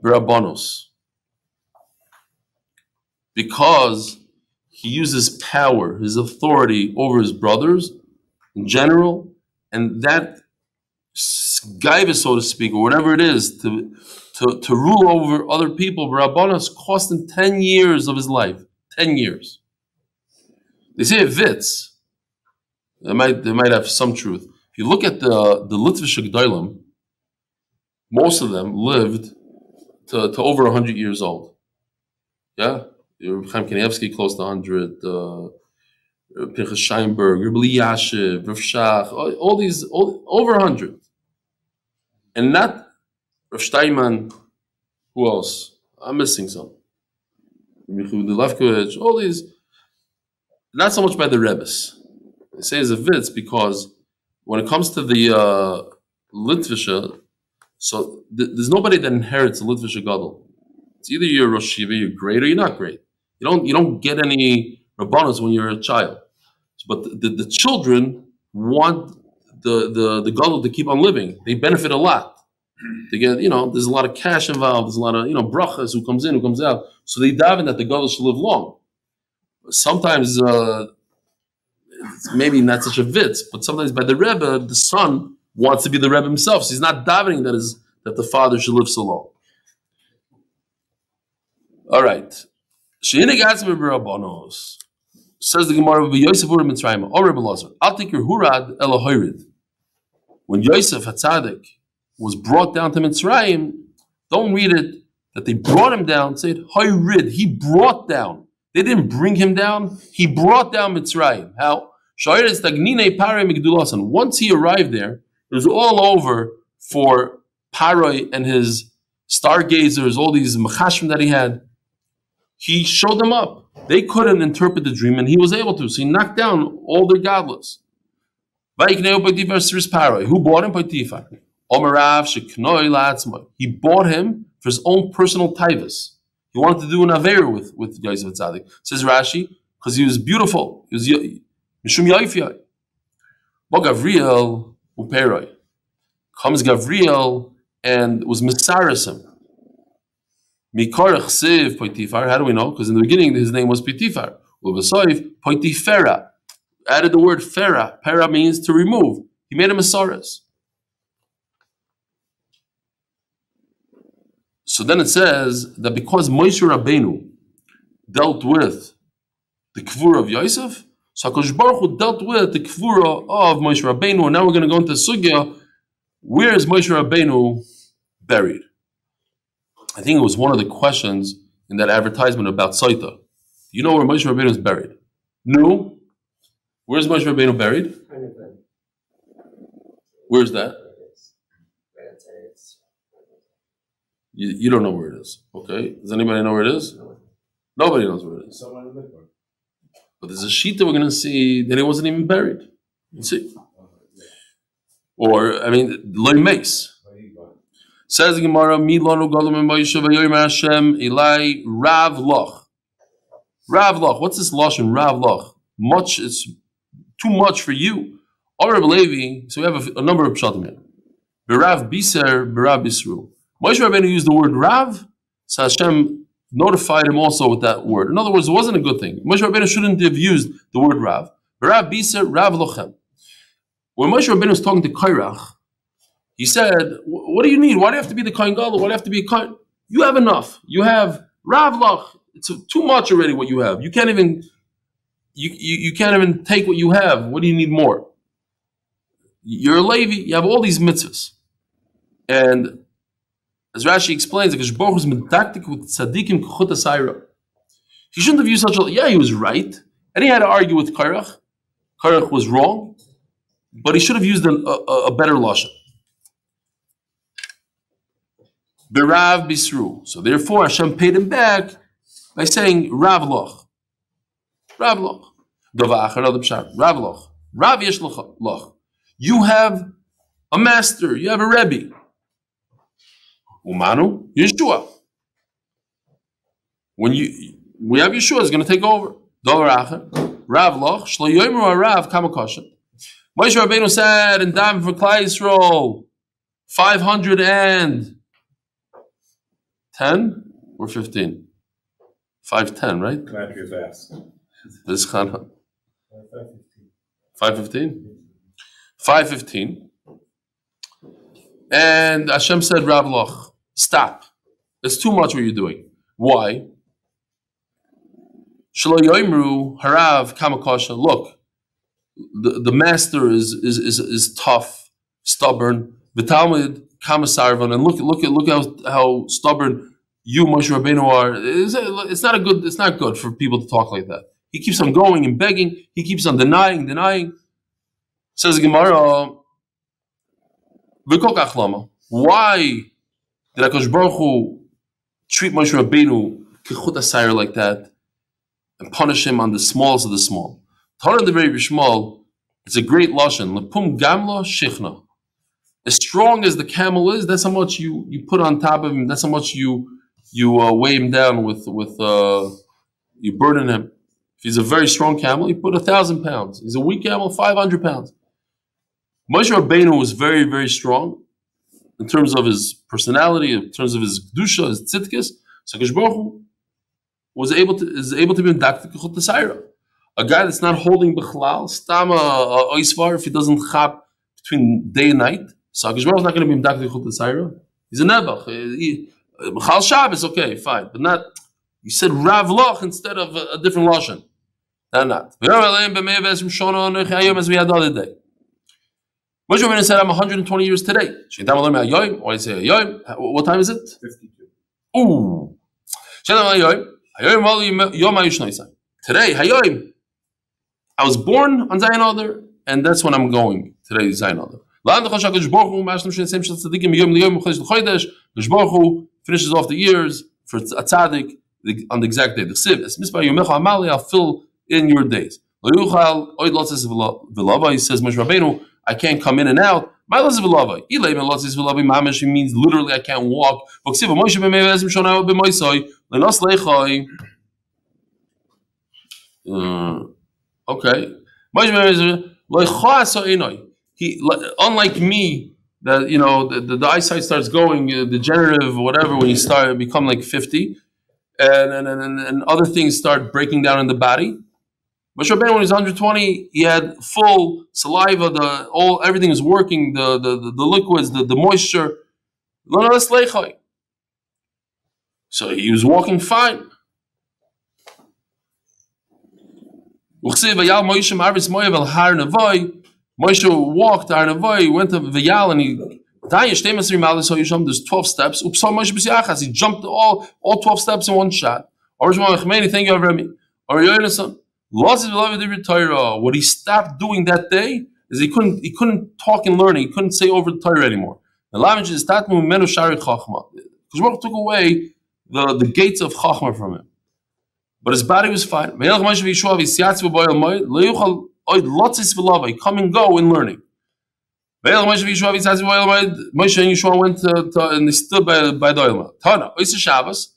b'rabbanos. Because he uses power, his authority over his brothers in general, and that gaiva, so to speak, or whatever it is, to rule over other people, b'rabbanos, cost him 10 years of his life. 10 years. They say a vitz. They might have some truth. If you look at the Litvish G'daylim, most of them lived to over 100 years old. Yeah? Chaim Kanievsky close to 100, Pinchas Scheinberg, Elliyahu, Rav Shach, all these, over 100. And not Rav Steinman, who else? I'm missing some. All these, not so much by the Rebbes. They say it's a vitz because when it comes to the Litvisha, so there's nobody that inherits the Litvisha Gadol. It's either you're Rosh Yeshiva, you're great, or you're not great. You don't get any Rabbanos when you're a child. But the children want the Gadol to keep on living. They benefit a lot. They get, there's a lot of cash involved, there's a lot of, brachas who comes in, who comes out. So they daven that the Gadol should live long. Sometimes it's maybe not such a vitz, but sometimes by the Rebbe, the son wants to be the Rebbe himself. So he's not davening that the father should live so long. All right. Says the Gemara, Yosef ur Mitzrayim, or Rebbe Lazar, I'll take your hurad elahoirid. When Yosef HaTzadik was brought down to Mitzrayim, don't read it that they brought him down. Say it, hoirid. He brought down. They didn't bring him down. He brought down Mitzrayim. How? Once he arrived there, it was all over for Paroi and his stargazers, all these machashim that he had. He showed them up. They couldn't interpret the dream, and he was able to. So he knocked down all their godless. Who bought him? He bought him for his own personal taivas. He wanted to do an aver with Yosef Tzaddik. Says Rashi, because he was beautiful. He was Mishum Yaifyai. But Gavriel Uperoi. Comes Gavriel and was Misarasim. Mikarach Siv Poitifar. How do we know? Because in the beginning his name was Poitifar. Uvasoiv Poitifera. Added the word Fera. Pera means to remove. He made him Misaras. So then it says that because Moshe Rabbeinu dealt with the Kvura of Yosef, so HaKadosh Baruch Hu dealt with the Kvura of Moshe Rabbeinu, and now we're going to go into Sugya, where is Moshe Rabbeinu buried? I think it was one of the questions in that advertisement about Sotah. You know where Moshe Rabbeinu is buried? No. Where's Moshe Rabbeinu buried? Where's that? You don't know where it is. Okay. Does anybody know where it is? Nobody knows where it is. But there's a sheet that we're going to see that he wasn't even buried. You see? Or, I mean, loy meis. Says the Gemara, Mi lanu gadol min Moshe v'yomer Hashem Eli Rav Loch. Rav Loch. What's this lashon? Rav Loch. Much, it's too much for you. Or Rav Levi. So we have a number of pshatim here. Berav biser, berav bisru. Moshe Rabbeinu used the word Rav, so Hashem notified him also with that word. In other words, it wasn't a good thing. Moshe Rabbeinu shouldn't have used the word Rav. Berav biser, Rav Lochem. When Moshe Rabbeinu was talking to Kairach, he said, what do you need? Why do you have to be the Kohen Gadol? Why do you have to be a Kohen? You have enough. You have Rav Loch. It's too much already what you have. You can't even you can't even take what you have. What do you need more? You're a Levi. You have all these mitzvahs. And as Rashi explains, he shouldn't have used such a... Yeah, he was right. And he had to argue with Kairach. Kairach was wrong. But he should have used a better lashon. Berav bisru. So therefore Hashem paid him back by saying Rav Loch. Rav Loch. Dovach, another pshat. Rav Loch. Rav yesh Loch. You have a master. You have a Rebbe. Umanu, Yeshua. When we have Yeshua, is going to take over. Dovach, Rav Loch. Shlo yoimru Rav kamakosha. Moshe Rabbeinu said in Dam for Klai Yisrael, 510 or 15? 510, right? Country fast. This is 515? 515. And Hashem said, Rav Loch, stop. It's too much what you're doing. Why? Shelo yoimru harav kamakosha. Look. The master is tough, stubborn. V'talmid kamasarvan, and look how stubborn you, Moshe Rabbeinu, are. It's not good for people to talk like that. He keeps on going and begging. He keeps on denying. Says the Gemara, v'kol kach lama. Why did HaKadosh Baruch Hu treat Moshe Rabbeinu kechut asayir like that and punish him on the smallest of the small? Torah the very Bishmal, it's a great lashon. Lepum gamla shichna. As strong as the camel is, that's how much you put on top of him. That's how much you weigh him down with you burden him. If he's a very strong camel, you put 1,000 pounds. He's a weak camel, 500 pounds. Moshe Rabbeinu was very, very strong in terms of his personality, in terms of his kedusha, his tzidkis. So HaKadosh Baruch Hu is able to be medaktik k'chut t'sayra. A guy that's not holding b'chlal, stam a oisvar, if he doesn't chap between day and night, so HaKadosh Baruch Hu is not going to be medaktik k'chut t'sayra. He's a nebach. B'chal Shabbos, okay, fine, but not. You said Rav Loch instead of a different lashon. Not. As we had the other day. Moshe Rabbeinu said, I'm 120 years today. Why say Yom? What time is it? 52. Ooh. Today, Hayoim. I was born on Zayin Adar, and that's when I'm going. Today is Zayin Adar. Finishes off the years for a tzaddik on the exact day. I'll fill in your days. He says, Moshe Rabbeinu, I can't come in and out. Means literally I can't walk. Okay. He, unlike me, that the eyesight starts going degenerative or whatever when you become like 50, and other things start breaking down in the body. Moshe Rabbeinu, when he was 120, he had full saliva. Everything was working. The liquids, the moisture. So he was walking fine. Moshe walked Aharon Avoi, went to Vayal, and there's 12 steps. He jumped all 12 steps in one shot. Thank you, Avrami. What he stopped doing that day is he couldn't talk and learn. He couldn't say over the Torah anymore. Because took away the gates of Chachma from him. But his body was fine. Come and go in learning. Moshe and Yeshua went and they stood by the oil. Tana, Oisa Shabbos,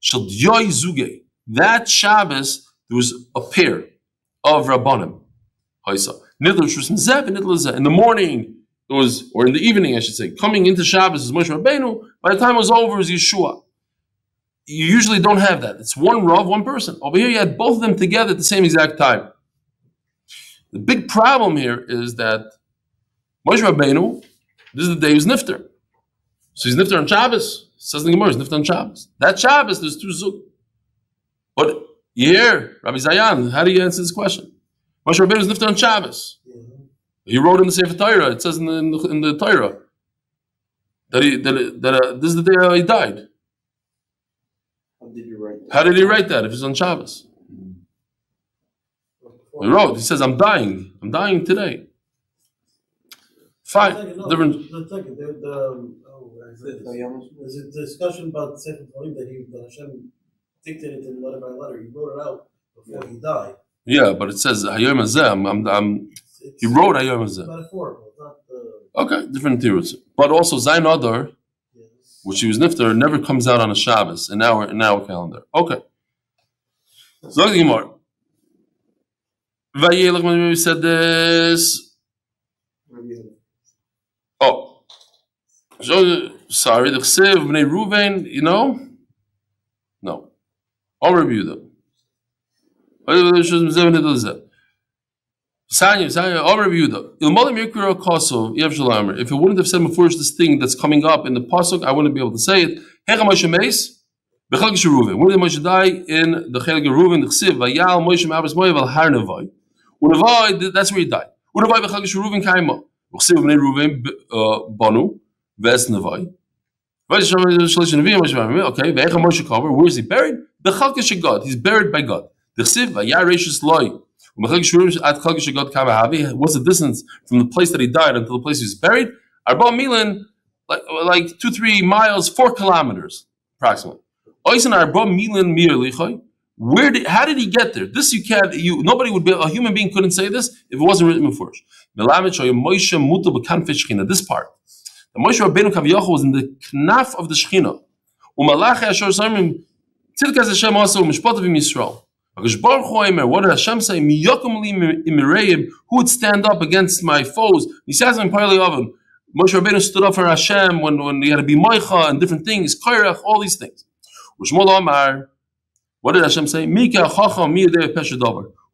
Shal Dyoy Zuge. That Shabbos, there was a pair of Rabbanim. In the morning, it was, or in the evening, I should say, coming into Shabbos was Moshe Rabbeinu. By the time it was over, it was Yeshua. You usually don't have that. It's one Rav, one person. Over here, you had both of them together at the same exact time. The big problem here is that Moshe Rabbeinu, this is the day he was nifter. So he's nifter on Shabbos. It says in the Gemara, he's nifter on Shabbos. That Shabbos, there's two zug. But you hear, Rabbi Zayan, how do you answer this question? Moshe Rabbeinu was nifter on Shabbos. He wrote in the Sefer Torah, it says in the Torah, that this is the day he died. How did you write that? How did he write that if it's on Shabbos? He wrote, he says, I'm dying today. Fine. Different. There's a discussion about the sefirah that Hashem dictated in letter by letter. He wrote it out before he died. Yeah, but it says Hayom Hazeh. He wrote Hayom Hazeh. Metaphorical, not the. Okay, different theories. But also Zayin Adar, which he was nifter, never comes out on a Shabbos in our calendar. Okay. So look at the Gemara. Vayelach when we said this. Oh, sorry. The Chsev Bnei Ruvain, you know? No. I'll review them. I'll review them. If it wouldn't have said before this thing that's coming up in the pasuk, I wouldn't be able to say it. When did Moshe die? In the Chelik Reuven, the Chsev Vayal Moshe Ma'abas Moed al Har Nevai. That's where he died. Okay, where is he buried? He's buried by God. What's the distance from the place that he died until the place he was buried? Like 2-3 miles, 4 kilometers approximately. How did he get there? This nobody would be, a human being couldn't say this if it wasn't written before. This part. The Moshe Rabbeinu Kaviyachol was in the knaf of the Shechina. What did Hashem say? Who would stand up against my foes? Moshe Rabbeinu stood up for Hashem when he had to be Moicha and different things, Kairach, all these things. What did Hashem say? Who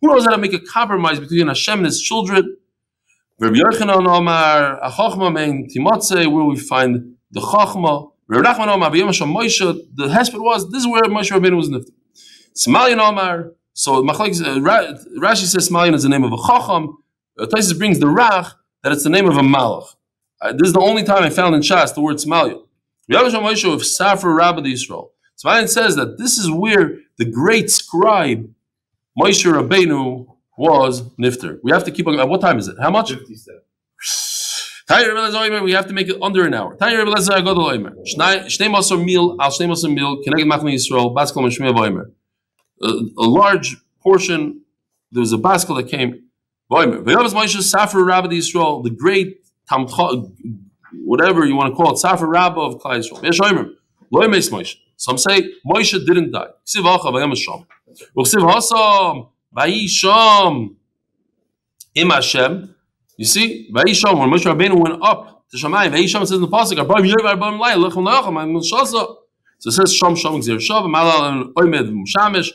knows how to make a compromise between Hashem and his children? Where we find the Chachma. The hesped was, this is where Moshe Rabbeinu was nifter. Smalian Omar, so Rashi says Smalian is the name of a Chacham. Taisus brings the Rach that it's the name of a Malach. This is the only time I found in Shas the word Smalian. Moshe of Safra Rabbi Yisrael. Smalian says that this is where the great scribe Moshe Rabbeinu was nifter. We have to keep on. What time is it? How much? 57. We have to make it under an hour. A large portion. There was a baskel that came. The great whatever you want to call it, Safra Rabba of Klal Yisrael. Some say Moshe didn't die. Im Hashem. You see, Vayisham, when Moshe Rabbeinu went up to Shamayim, Vayisham says in the pasuk, so it says Sham Sham Gzir Shav, Malal Oimed Mushamesh.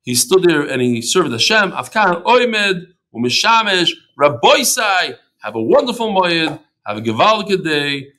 He stood there and he served Hashem. Afkan Oimed Umishamesh Rabboisai. Have a wonderful Moed. Have a Gevaldik day.